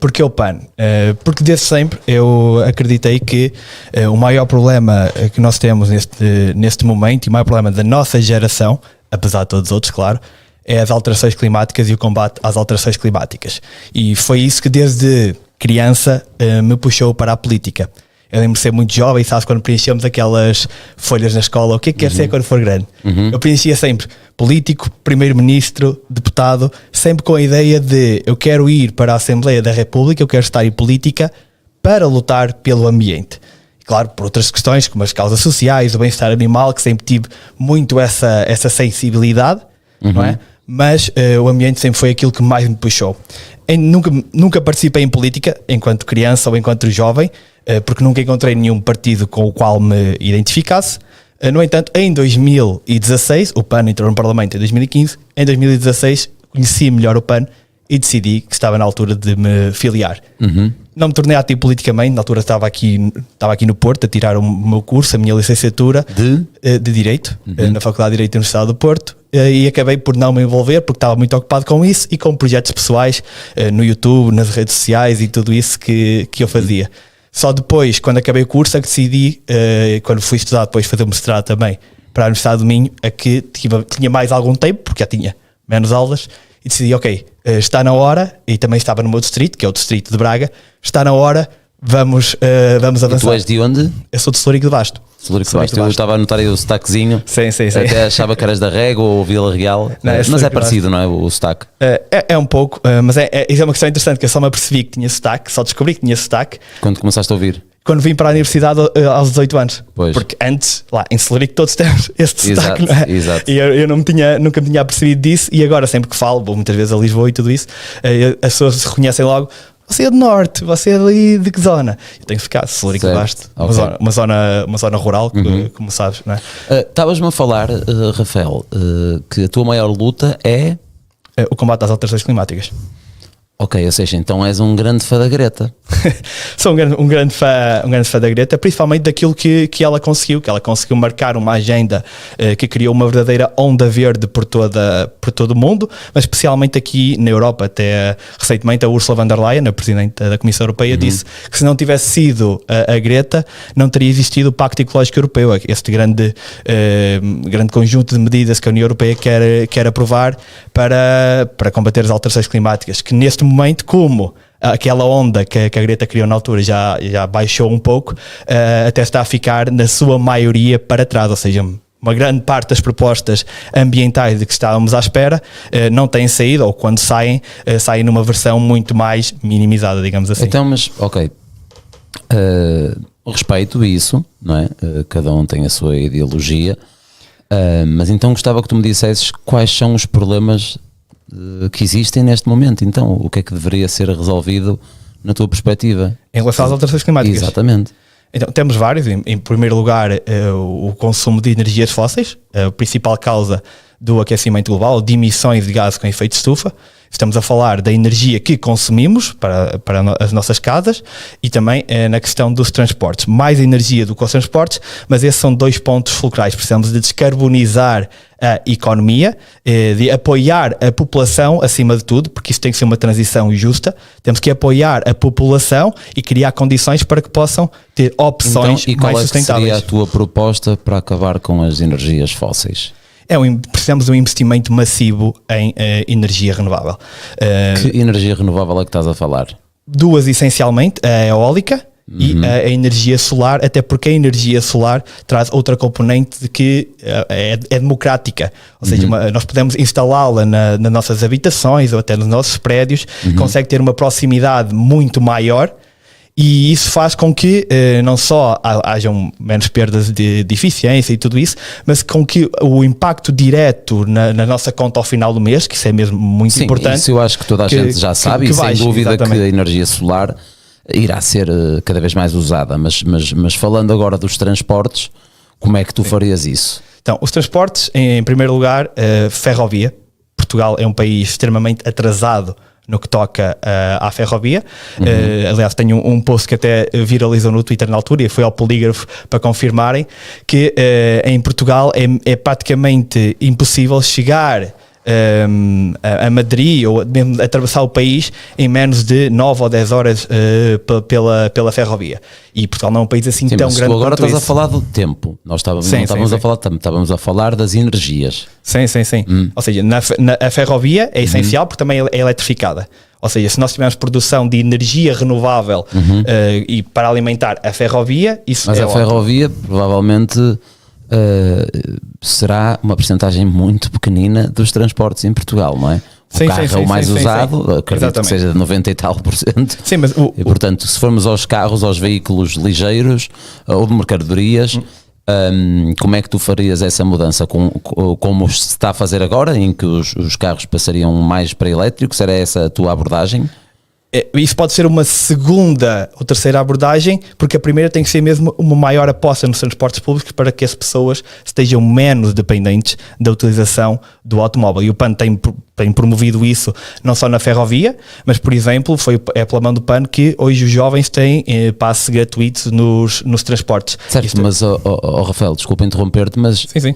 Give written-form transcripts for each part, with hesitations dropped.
Porque o PAN? Porque desde sempre eu acreditei que o maior problema que nós temos neste momento e o maior problema da nossa geração, apesar de todos os outros, claro, é as alterações climáticas e o combate às alterações climáticas. E foi isso que desde criança me puxou para a política. Eu lembro de ser muito jovem, sabes, quando preenchemos aquelas folhas na escola, o que é que quer ser quando for grande? Eu preenchia sempre político, primeiro-ministro, deputado, sempre com a ideia de eu quero ir para a Assembleia da República, eu quero estar em política para lutar pelo ambiente. E, claro, por outras questões, como as causas sociais, o bem-estar animal, que sempre tive muito essa sensibilidade, não é? Mas o ambiente sempre foi aquilo que mais me puxou. Nunca participei em política, enquanto criança ou enquanto jovem, porque nunca encontrei nenhum partido com o qual me identificasse. No entanto, em 2016, o PAN entrou no Parlamento em 2015, em 2016 conheci melhor o PAN e decidi que estava na altura de me filiar. Não me tornei ativo politicamente, na altura estava aqui no Porto a tirar o meu curso, a minha licenciatura de Direito, na Faculdade de Direito da Universidade do Porto, e acabei por não me envolver porque estava muito ocupado com isso e com projetos pessoais no YouTube, nas redes sociais e tudo isso que eu fazia. Só depois, quando acabei o curso, é que decidi, quando fui estudar depois fazer o mestrado também para a Universidade do Minho, é que tinha mais algum tempo, porque já tinha menos aulas, e decidi, ok, está na hora, e também estava no meu distrito, que é o distrito de Braga, está na hora, vamos avançar. E tu és de onde? Eu sou de Celurico de Basto. Celurico de Basto. Eu estava a notar aí o sotaquezinho. Sim. Até achava que eras da Régua ou Vila Real. Não, mas é parecido, não é? O sotaque. É um pouco, mas isso é uma questão interessante, que eu só me apercebi que tinha sotaque, só descobri que tinha sotaque. Quando começaste a ouvir? Quando vim para a universidade aos 18 anos. Pois. Porque antes, lá em Celurico todos temos este sotaque, não é? Exato. E eu nunca me tinha apercebido disso, e agora sempre que falo, vou muitas vezes a Lisboa e tudo isso, as pessoas se reconhecem logo. Você é do norte, você é ali de que zona? Eu tenho que ficar, Celurico de Basto, uma zona rural, como sabes, não é? Estavas-me a falar, Rafael, que a tua maior luta é o combate às alterações climáticas. Ok, ou seja, então és um grande fã da Greta. Sou um grande fã da Greta, principalmente daquilo que ela conseguiu, marcar uma agenda que criou uma verdadeira onda verde por todo o mundo, mas especialmente aqui na Europa. Até recentemente a Ursula von der Leyen, a Presidente da Comissão Europeia, disse que se não tivesse sido a Greta, não teria existido o Pacto Ecológico Europeu, este grande conjunto de medidas que a União Europeia quer aprovar para combater as alterações climáticas, que neste momento, como aquela onda que a Greta criou na altura já baixou um pouco, até está a ficar na sua maioria para trás, ou seja, uma grande parte das propostas ambientais de que estávamos à espera não têm saído, ou quando saem numa versão muito mais minimizada, digamos assim. Então, mas ok, respeito isso, não é? Cada um tem a sua ideologia, mas então gostava que tu me dissesses quais são os problemas que existem neste momento. Então, o que é que deveria ser resolvido na tua perspectiva? Em relação às alterações climáticas? Exatamente. Então, temos vários. Em primeiro lugar, o consumo de energias fósseis, a principal causa do aquecimento global, de emissões de gases com efeito de estufa. Estamos a falar da energia que consumimos para as nossas casas e também na questão dos transportes. Mais energia do que os transportes, mas esses são dois pontos fulcrais. Precisamos de descarbonizar a economia, de apoiar a população acima de tudo, porque isso tem que ser uma transição justa. Temos que apoiar a população e criar condições para que possam ter opções mais sustentáveis. Qual seria a tua proposta para acabar com as energias fósseis? Precisamos de um investimento massivo em energia renovável. Que energia renovável é que estás a falar? Duas, essencialmente, a eólica e a energia solar, até porque a energia solar traz outra componente de que é democrática, ou seja, nós podemos instalá-la nas nossas habitações ou até nos nossos prédios, consegue ter uma proximidade muito maior. E isso faz com que não só hajam menos perdas de eficiência e tudo isso, mas com que o impacto direto na nossa conta ao final do mês, que isso é mesmo muito importante. Isso eu acho que toda a gente já sabe, e sem dúvida exatamente. Que a energia solar irá ser cada vez mais usada. Mas falando agora dos transportes, como é que tu farias isso? Então, os transportes, em primeiro lugar, ferrovia. Portugal é um país extremamente atrasado no que toca à ferrovia. Aliás, tenho um post que até viralizou no Twitter na altura e foi ao Polígrafo para confirmarem que em Portugal é praticamente impossível chegar a Madrid ou mesmo atravessar o país em menos de 9 ou 10 horas pela ferrovia. E Portugal não é um país assim tão grande. Agora quanto estás isso. a falar do tempo, nós estávamos a falar, estávamos a falar das energias. Sim. Ou seja, a ferrovia é essencial porque também é eletrificada. Ou seja, se nós tivermos produção de energia renovável e para alimentar a ferrovia, isso mas é a ferrovia provavelmente será uma percentagem muito pequenina dos transportes em Portugal, não é? O carro é o mais usado, acredito Exatamente. que seja de 90 e tal %. Sim, mas E portanto, se formos aos carros, aos veículos ligeiros ou de mercadorias, como é que tu farias essa mudança? Como se está a fazer agora, em que os carros passariam mais para elétricos? Era essa a tua abordagem? Isso pode ser uma segunda ou terceira abordagem, porque a primeira tem que ser mesmo uma maior aposta nos transportes públicos para que as pessoas estejam menos dependentes da utilização do automóvel. E o PAN tem promovido isso não só na ferrovia, mas, por exemplo, é pela mão do PAN que hoje os jovens têm passes gratuitos nos transportes. Certo, mas Rafael, desculpa interromper-te, mas Sim.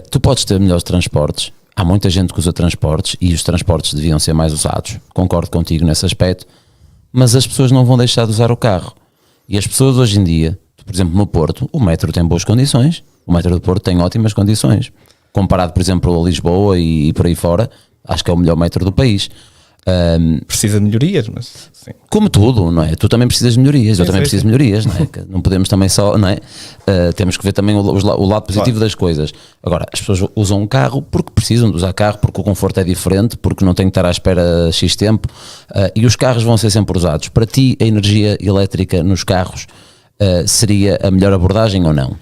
tu podes ter melhores transportes. Há muita gente que usa transportes e os transportes deviam ser mais usados. Concordo contigo nesse aspecto, mas as pessoas não vão deixar de usar o carro. E as pessoas hoje em dia, por exemplo, no Porto, o metro tem boas condições. O metro do Porto tem ótimas condições. Comparado, por exemplo, a Lisboa e por aí fora, acho que é o melhor metro do país. Precisa de melhorias, mas sim. Como tudo, não é? Tu também precisas de melhorias, eu também preciso de melhorias, não é? Que não podemos também só, não é? Temos que ver também o lado positivo das coisas. Agora, as pessoas usam um carro porque precisam de usar carro, porque o conforto é diferente, porque não têm que estar à espera X tempo, e os carros vão ser sempre usados. Para ti, a energia elétrica nos carros seria a melhor abordagem ou não?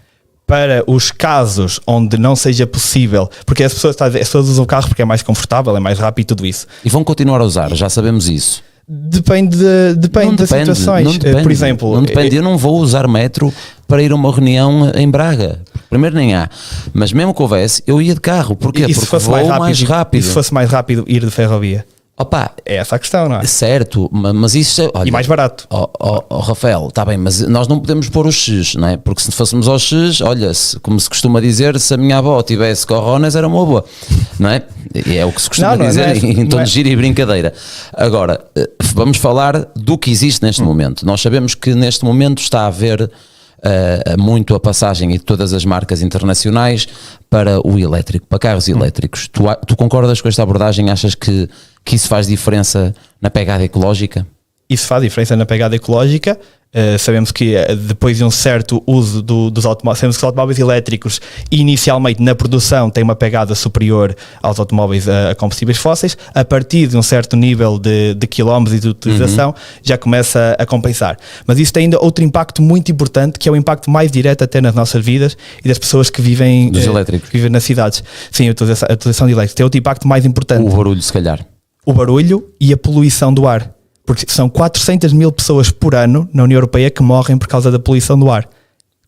Para os casos onde não seja possível, porque as pessoas usam o carro porque é mais confortável, é mais rápido e tudo isso. E vão continuar a usar, já sabemos isso. Depende das situações. Não depende, por exemplo, não depende. Eu não vou usar metro para ir a uma reunião em Braga. Primeiro nem há. Mas mesmo que houvesse, eu ia de carro. Porquê? E se porque fosse vou mais rápido. E se fosse mais rápido ir de ferrovia? Opa, É essa a questão, não é? certo, mas isso é, olha, E mais barato. Rafael, está bem, mas nós não podemos pôr o X, não é? Porque se fôssemos ao X, olha, como se costuma dizer, se a minha avó tivesse coronas era uma boa, não é? E é o que se costuma dizer em tom de giro e brincadeira. Agora, vamos falar do que existe neste momento. Nós sabemos que neste momento está a haver muito a passagem de todas as marcas internacionais para o elétrico, para carros elétricos. Tu concordas com esta abordagem? Achas que isso faz diferença na pegada ecológica? Isso faz diferença na pegada ecológica. Sabemos que depois de um certo uso dos automóveis, sabemos que os automóveis elétricos inicialmente na produção têm uma pegada superior aos automóveis a combustíveis fósseis. A partir de um certo nível de quilómetros e de utilização já começa a compensar. Mas isso tem ainda outro impacto muito importante, que é o impacto mais direto até nas nossas vidas e das pessoas que vivem, dos elétricos. Que vivem nas cidades. Sim, a utilização de elétricos tem outro impacto mais importante. O barulho, se calhar. O barulho e a poluição do ar. Porque são 400 mil pessoas por ano na União Europeia que morrem por causa da poluição do ar.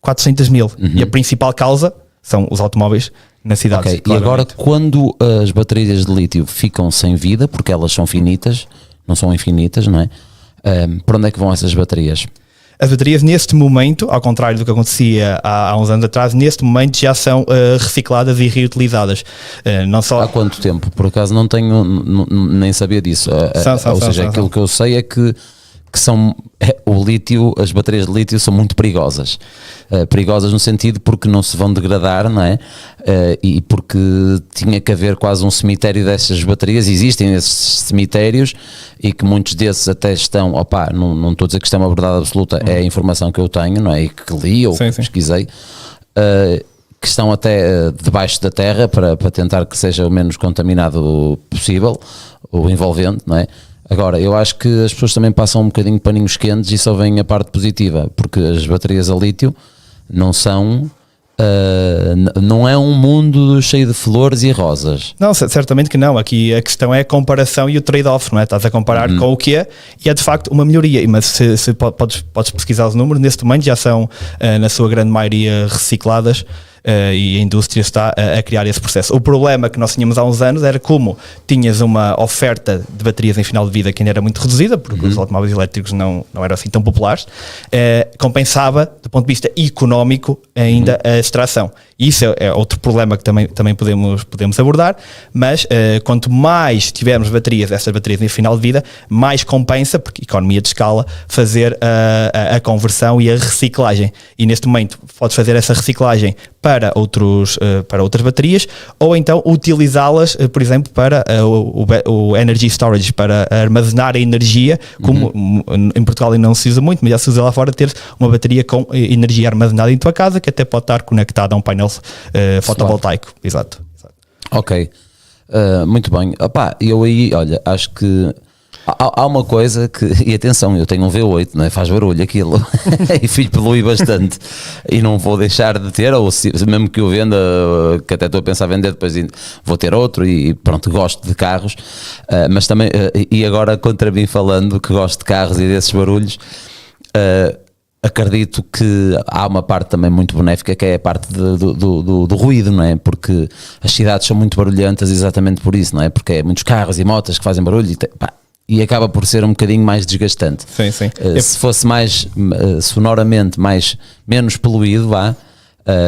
400 mil. E a principal causa são os automóveis nas cidades. Okay. E agora, quando as baterias de lítio ficam sem vida, porque elas são finitas, não são infinitas, não é? Para onde é que vão essas baterias? As baterias neste momento, ao contrário do que acontecia há uns anos atrás, neste momento já são recicladas e reutilizadas. Não só... Há quanto tempo? Por acaso não tenho, nem sabia disso. Ou seja, aquilo que eu sei é que são o lítio, as baterias de lítio são muito perigosas. Perigosas no sentido porque não se vão degradar, não é? E porque tinha que haver quase um cemitério dessas baterias. Existem esses cemitérios e que muitos desses até estão, não estou a dizer que isto é uma verdade absoluta, é a informação que eu tenho, não é? E que li ou que pesquisei, que estão até debaixo da terra para tentar que seja o menos contaminado possível, o envolvente, não é? Agora, eu acho que as pessoas também passam um bocadinho de paninhos quentes e só vem a parte positiva, porque as baterias a lítio não são, não é um mundo cheio de flores e rosas. Não, certamente que não. Aqui a questão é a comparação e o trade-off, não é? Estás a comparar com o que é e é de facto uma melhoria. Mas se podes pesquisar os números, neste momento já são, na sua grande maioria, recicladas. e a indústria está a criar esse processo. O problema que nós tínhamos há uns anos era como tinhas uma oferta de baterias em final de vida que ainda era muito reduzida, porque os automóveis elétricos não eram assim tão populares, compensava, do ponto de vista económico, ainda a extração. Isso é outro problema que também podemos abordar, mas quanto mais tivermos esstas baterias em final de vida, mais compensa, porque economia de escala, fazer a conversão e a reciclagem. E neste momento podes fazer essa reciclagem para outras baterias, ou então utilizá-las, por exemplo, para o energy storage, para armazenar a energia, como em Portugal ainda não se usa muito, mas já se usa lá fora, ter uma bateria com energia armazenada em tua casa, que até pode estar conectada a um painel fotovoltaico. Exato. Ok, muito bem. Opá, eu aí, olha, acho que há uma coisa que, e atenção, eu tenho um V8, não é? Faz barulho aquilo e filho polui bastante e não vou deixar de ter, ou mesmo que eu venda, que até estou a pensar vender, depois vou ter outro e pronto, gosto de carros, mas também, e agora contra mim falando que gosto de carros e desses barulhos, acredito que há uma parte também muito benéfica, que é a parte do ruído, não é? Porque as cidades são muito barulhentas exatamente por isso, não é? Porque é muitos carros e motas que fazem barulho e acaba por ser um bocadinho mais desgastante. Sim. Se fosse mais sonoramente menos poluído,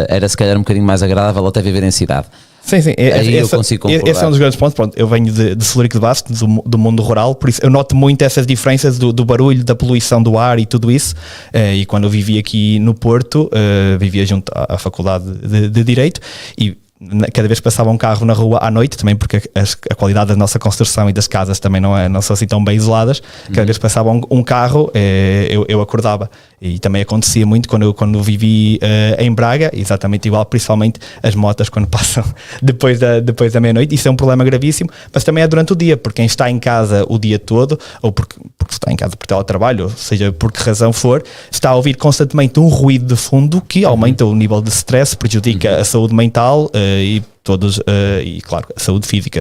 era se calhar um bocadinho mais agradável até viver em cidade. Sim. Aí eu consigo concordar. Esse é um dos grandes pontos. Pronto, eu venho de Celurico de Basto, do mundo rural, por isso eu noto muito essas diferenças do barulho, da poluição do ar e tudo isso. E quando eu vivi aqui no Porto, vivia junto à Faculdade de Direito, e cada vez que passava um carro na rua à noite, também porque a qualidade da nossa construção e das casas também não são assim tão bem isoladas, cada vez que passava um carro, eu acordava. E também acontecia muito quando vivi em Braga, exatamente igual, principalmente as motas quando passam depois da meia-noite. Isso é um problema gravíssimo, mas também é durante o dia, porque quem está em casa o dia todo, ou porque está em casa por teletrabalho, ou seja, por que razão for, está a ouvir constantemente um ruído de fundo que aumenta o nível de stress, prejudica a saúde mental e claro, a saúde física.